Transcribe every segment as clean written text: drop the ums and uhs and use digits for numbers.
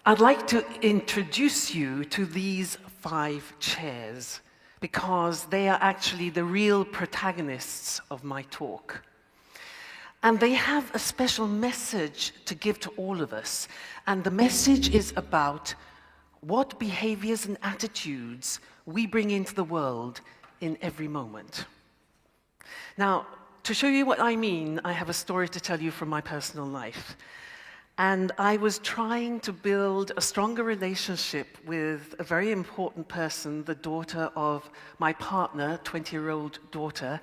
I'd like to introduce you to these 5 chairs because they are actually the real protagonists of my talk. And they have a special message to give to all of us. And the message is about what behaviors and attitudes we bring into the world in every moment. Now, to show you what I mean, I have a story to tell you from my personal life. And I was trying to build a stronger relationship with a very important person, the daughter of my partner, 20-year-old daughter.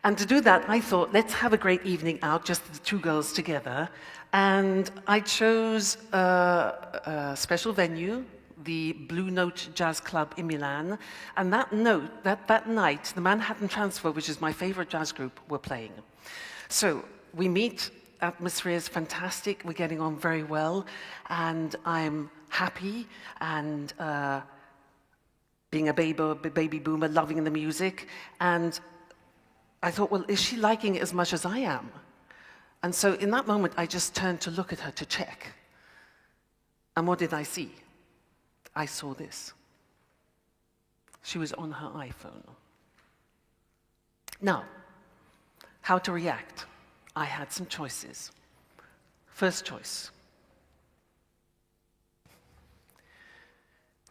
And to do that, I thought, let's have a great evening out, just the 2 girls together. And I chose a special venue, the Blue Note Jazz Club in Milan. And that night, the Manhattan Transfer, which is my favorite jazz group, were playing. So we meet. Atmosphere is fantastic, we're getting on very well, and I'm happy, and being a baby boomer, loving the music, and I thought, well, is she liking it as much as I am? And so in that moment, I just turned to look at her to check. And what did I see? I saw this. She was on her iPhone. Now, how to react? I had some choices. First choice.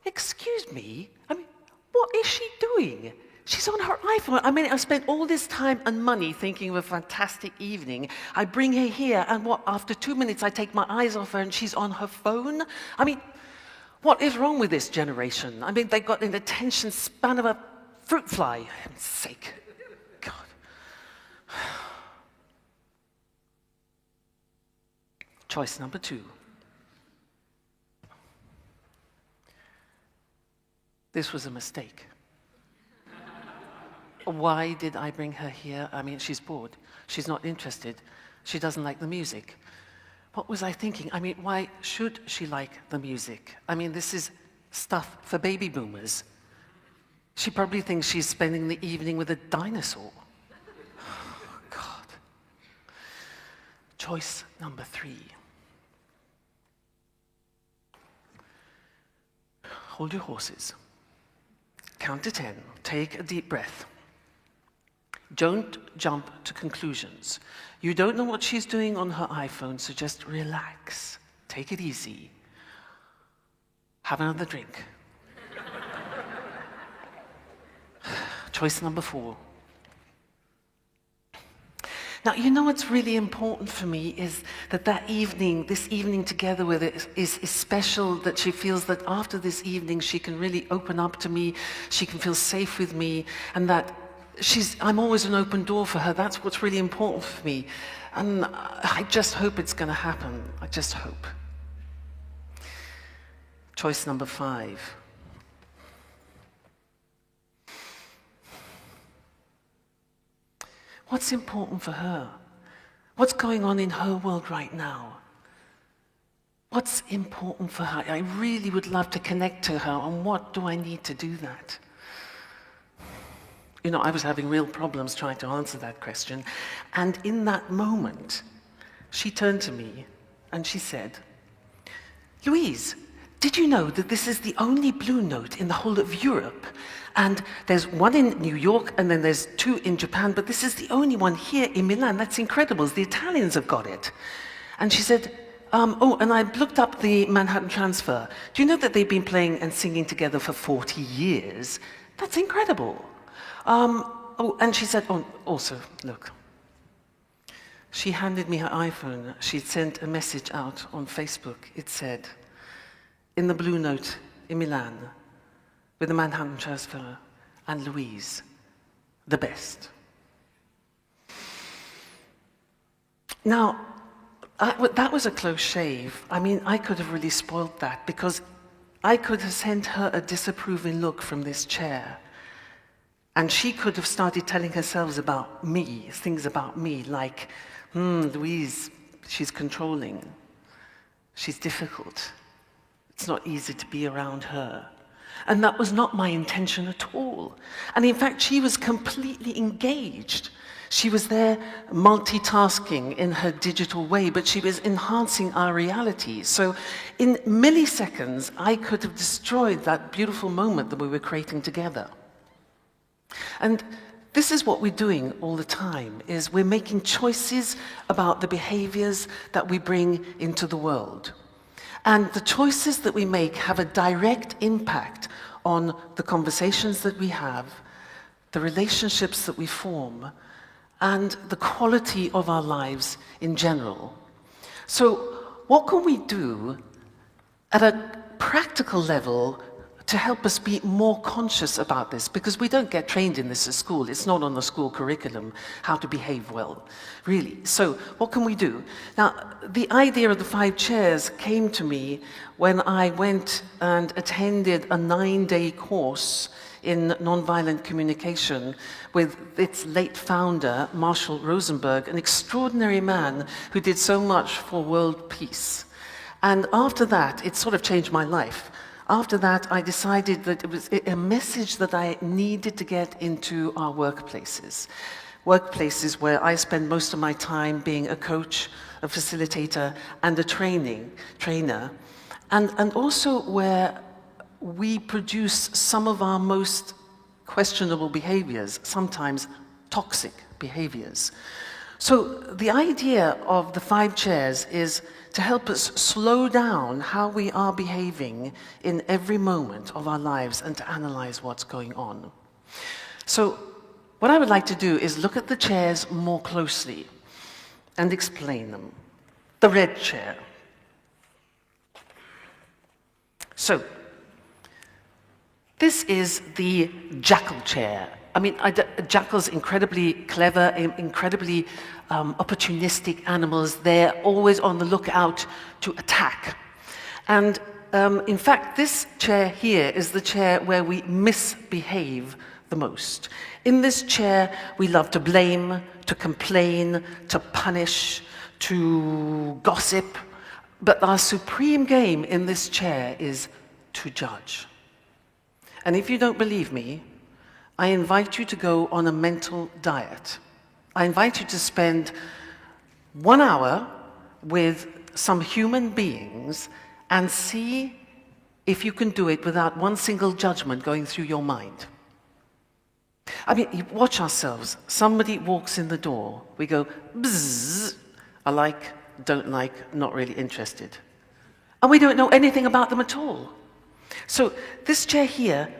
Excuse me, what is she doing? She's on her iPhone. I've spent all this time and money thinking of a fantastic evening. I bring her here, and after 2 minutes I take my eyes off her and she's on her phone? What is wrong with this generation? They've got an attention span of a fruit fly, for heaven's sake. God. Choice number 2. This was a mistake. Why did I bring her here? She's bored. She's not interested. She doesn't like the music. What was I thinking? Why should she like the music? This is stuff for baby boomers. She probably thinks she's spending the evening with a dinosaur. Oh, God. Choice number 3. Hold your horses. Count to 10. Take a deep breath. Don't jump to conclusions. You don't know what she's doing on her iPhone, so just relax. Take it easy. Have another drink. Choice number 4. Now, you know what's really important for me is that this evening together with her is special, that she feels that after this evening she can really open up to me, she can feel safe with me, and that I'm always an open door for her. That's what's really important for me. And I just hope it's going to happen. I just hope. Choice number 5. What's important for her? What's going on in her world right now? What's important for her? I really would love to connect to her, and what do I need to do that? I was having real problems trying to answer that question. And in that moment, she turned to me and she said, Louise, did you know that this is the only Blue Note in the whole of Europe? And there's one in New York, and then there's 2 in Japan, but this is the only one here in Milan. That's incredible. The Italians have got it. And she said, and I looked up the Manhattan Transfer. Do you know that they've been playing and singing together for 40 years? That's incredible. And she said, also, look. She handed me her iPhone. She'd sent a message out on Facebook. It said, in the Blue Note in Milan, with the Manhattan Transfer and Louise, the best. Now, that was a close shave. I could have really spoiled that, because I could have sent her a disapproving look from this chair, and she could have started telling herself about me, things about me, like, Louise, she's controlling, she's difficult, it's not easy to be around her. And that was not my intention at all. And in fact, she was completely engaged. She was there multitasking in her digital way, but she was enhancing our reality. So in milliseconds, I could have destroyed that beautiful moment that we were creating together. And this is what we're doing all the time, is we're making choices about the behaviors that we bring into the world. And the choices that we make have a direct impact on the conversations that we have, the relationships that we form, and the quality of our lives in general. So what can we do at a practical level to help us be more conscious about this? Because we don't get trained in this at school. It's not on the school curriculum, how to behave well, really. So what can we do? Now, the idea of the 5 chairs came to me when I went and attended a 9-day course in nonviolent communication with its late founder, Marshall Rosenberg, an extraordinary man who did so much for world peace. And after that, it sort of changed my life. After that, I decided that it was a message that I needed to get into our workplaces. Workplaces where I spend most of my time being a coach, a facilitator, and a trainer. And also where we produce some of our most questionable behaviors, sometimes toxic behaviors. So the idea of the 5 chairs is to help us slow down how we are behaving in every moment of our lives and to analyze what's going on. So what I would like to do is look at the chairs more closely and explain them. The red chair. So this is the jackal chair. I mean, jackals are incredibly clever, incredibly opportunistic animals. They're always on the lookout to attack. And in fact, this chair here is the chair where we misbehave the most. In this chair, we love to blame, to complain, to punish, to gossip. But our supreme game in this chair is to judge. And if you don't believe me, I invite you to go on a mental diet. I invite you to spend 1 hour with some human beings and see if you can do it without one single judgment going through your mind. I mean, watch ourselves. Somebody walks in the door. We go, bzzz, I like, don't like, not really interested. And we don't know anything about them at all. So this chair here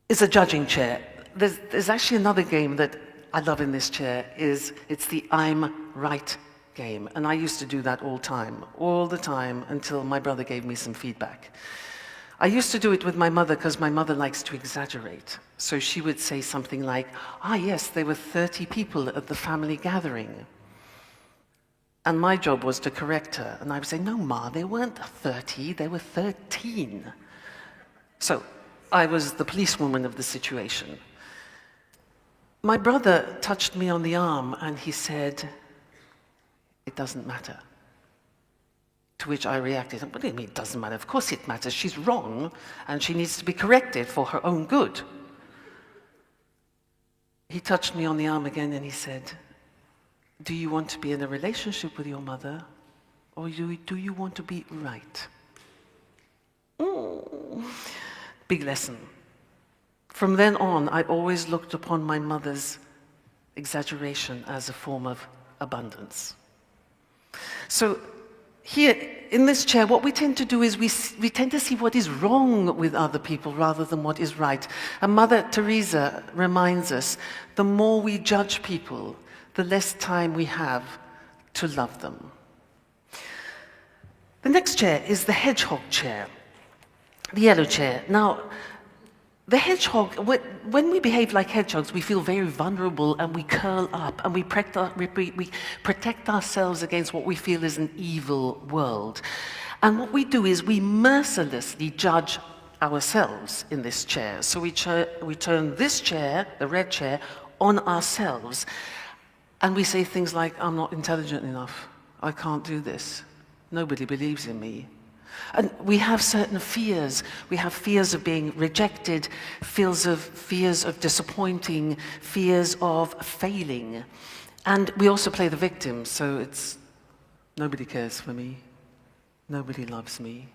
is a judging chair. There's actually another game that I love in this chair. It's the I'm right game. And I used to do that all the time, until my brother gave me some feedback. I used to do it with my mother because my mother likes to exaggerate. So she would say something like, yes, there were 30 people at the family gathering. And my job was to correct her. And I would say, no, Ma, there weren't 30, there were 13. So I was the policewoman of the situation. My brother touched me on the arm and he said, it doesn't matter. To which I reacted, what do you mean it doesn't matter? Of course it matters. She's wrong and she needs to be corrected for her own good. He touched me on the arm again and he said, do you want to be in a relationship with your mother, or do you want to be right? Big lesson. From then on, I always looked upon my mother's exaggeration as a form of abundance. So here, in this chair, what we tend to do is we tend to see what is wrong with other people rather than what is right. And Mother Teresa reminds us, the more we judge people, the less time we have to love them. The next chair is the hedgehog chair, the yellow chair. Now, the hedgehog, when we behave like hedgehogs, we feel very vulnerable and we curl up and we protect ourselves against what we feel is an evil world. And what we do is we mercilessly judge ourselves in this chair. So we turn this chair, the red chair, on ourselves. And we say things like, I'm not intelligent enough. I can't do this. Nobody believes in me. And we have certain fears. We have fears of being rejected, fears of disappointing, fears of failing. And we also play the victim, so it's nobody cares for me, nobody loves me.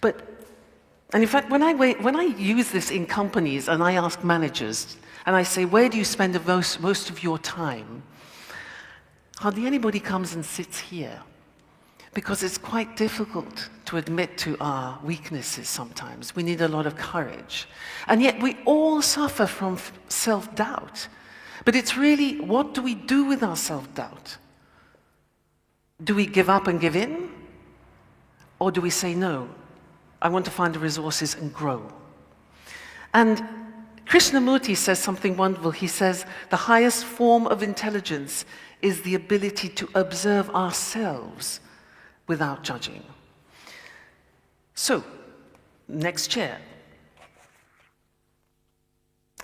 And in fact, when I use this in companies and I ask managers, and I say, where do you spend the most of your time? Hardly anybody comes and sits here, because it's quite difficult to admit to our weaknesses sometimes. We need a lot of courage. And yet we all suffer from self-doubt. But it's really, what do we do with our self-doubt? Do we give up and give in? Or do we say, no, I want to find the resources and grow? And Krishnamurti says something wonderful. He says, the highest form of intelligence is the ability to observe ourselves without judging. So, next chair.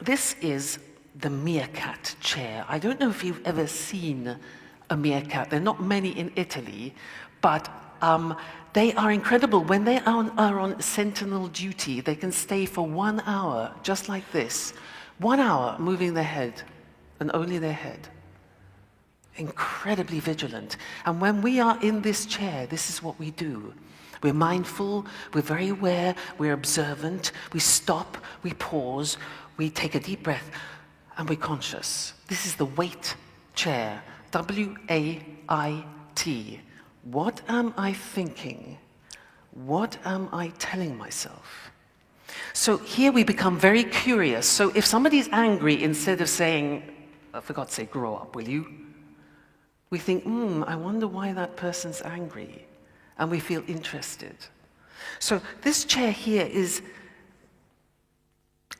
This is the meerkat chair. I don't know if you've ever seen a meerkat. There are not many in Italy, but they are incredible. When they are on sentinel duty, they can stay for 1 hour, just like this. 1 hour moving their head, and only their head. Incredibly vigilant. And when we are in this chair, this is what we do. We're mindful, we're very aware, we're observant, we stop, we pause, we take a deep breath, and we're conscious. This is the wait chair, W-A-I-T. What am I thinking? What am I telling myself? So here we become very curious. So if somebody's angry, instead of saying, for God's sake, grow up, will you? We think, I wonder why that person's angry. And we feel interested. So this chair here is,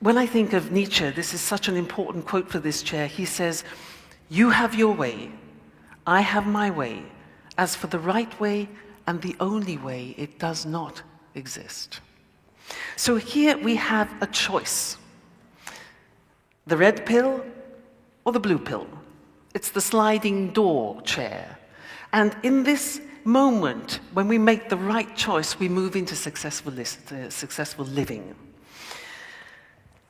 when I think of Nietzsche, this is such an important quote for this chair. He says, you have your way, I have my way. As for the right way and the only way, it does not exist. So here we have a choice. The red pill or the blue pill. It's the sliding door chair. And in this moment, when we make the right choice, we move into successful living.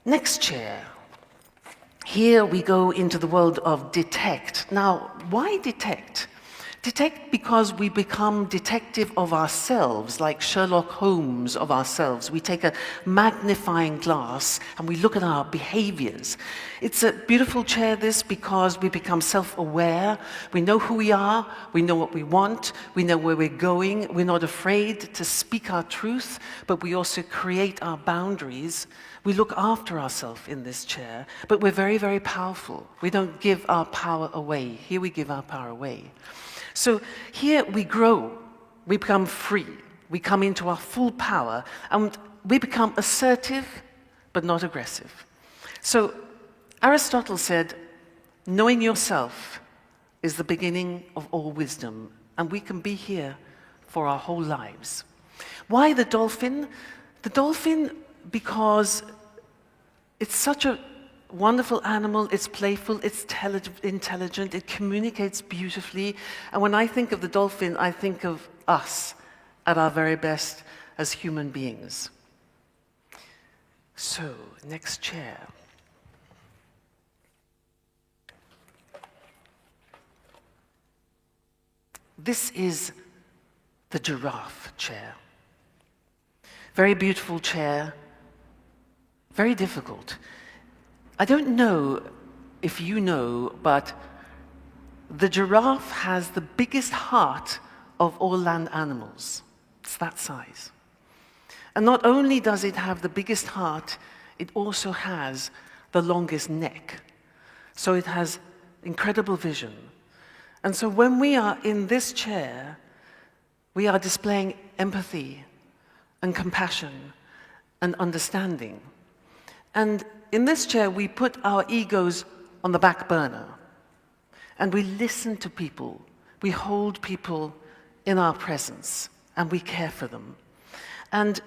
Next chair. Here we go into the world of detect. Now, why detect? Detect because we become detective of ourselves, like Sherlock Holmes of ourselves. We take a magnifying glass and we look at our behaviors. It's a beautiful chair, this, because we become self-aware. We know who we are, we know what we want, we know where we're going. We're not afraid to speak our truth, but we also create our boundaries. We look after ourselves in this chair, but we're very, very powerful. We don't give our power away. Here we give our power away. So here we grow, we become free, we come into our full power, and we become assertive, but not aggressive. So Aristotle said, knowing yourself is the beginning of all wisdom, and we can be here for our whole lives. Why the dolphin? The dolphin, because it's such a wonderful animal, it's playful, it's intelligent, it communicates beautifully. And when I think of the dolphin, I think of us at our very best as human beings. So, next chair. This is the giraffe chair. Very beautiful chair, very difficult. I don't know if you know, but the giraffe has the biggest heart of all land animals. It's that size. And not only does it have the biggest heart, it also has the longest neck. So it has incredible vision. And so when we are in this chair, we are displaying empathy and compassion and understanding. And in this chair, we put our egos on the back burner. And we listen to people. We hold people in our presence. And we care for them. And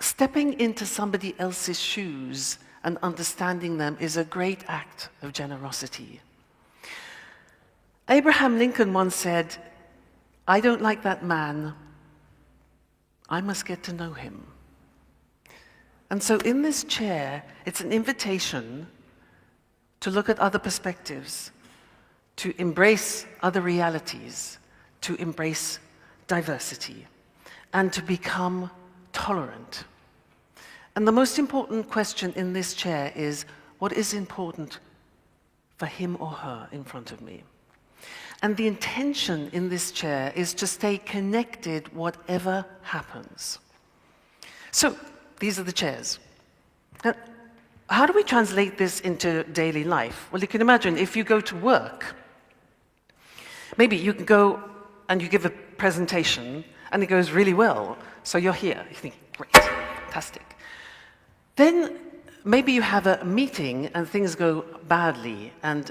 stepping into somebody else's shoes and understanding them is a great act of generosity. Abraham Lincoln once said, I don't like that man, I must get to know him. And so in this chair, it's an invitation to look at other perspectives, to embrace other realities, to embrace diversity, and to become tolerant. And the most important question in this chair is, what is important for him or her in front of me? And the intention in this chair is to stay connected whatever happens. So, these are the chairs. Now, how do we translate this into daily life? Well, you can imagine if you go to work, maybe you can go and you give a presentation and it goes really well, so you're here. You think, great, fantastic. Then maybe you have a meeting and things go badly and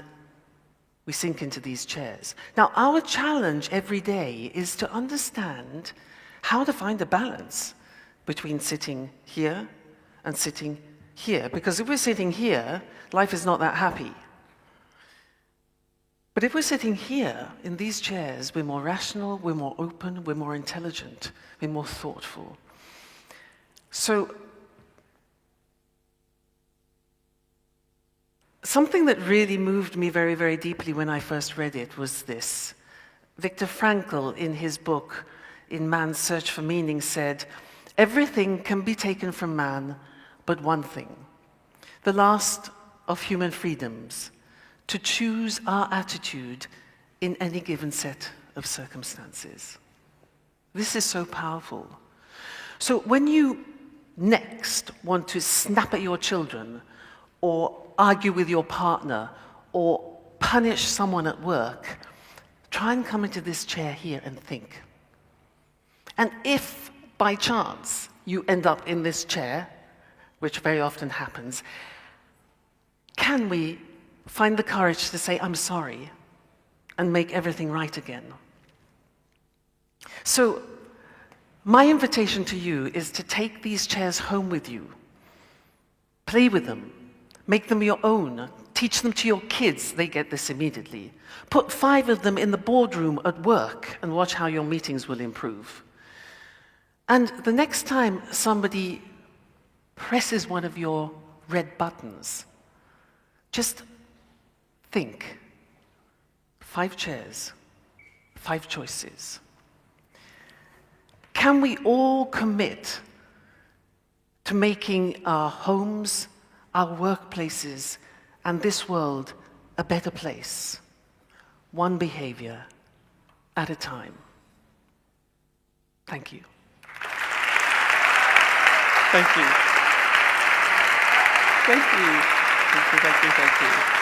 we sink into these chairs. Now, our challenge every day is to understand how to find a balance between sitting here and sitting here. Because if we're sitting here, life is not that happy. But if we're sitting here in these chairs, we're more rational, we're more open, we're more intelligent, we're more thoughtful. So, something that really moved me very, very deeply when I first read it was this. Viktor Frankl, in his book, In Man's Search for Meaning, said, "Everything can be taken from man, but one thing, the last of human freedoms, to choose our attitude in any given set of circumstances." This is so powerful. So when you next want to snap at your children, or argue with your partner, or punish someone at work, try and come into this chair here and think. And if, by chance, you end up in this chair, which very often happens, can we find the courage to say, "I'm sorry," and make everything right again? So, my invitation to you is to take these chairs home with you. Play with them. Make them your own. Teach them to your kids. They get this immediately. Put 5 of them in the boardroom at work and watch how your meetings will improve. And the next time somebody presses one of your red buttons, just think. 5 chairs, 5 choices. Can we all commit to making our homes, our workplaces, and this world a better place, one behavior at a time? Thank you. Thank you. Thank you. Thank you, thank you, thank you.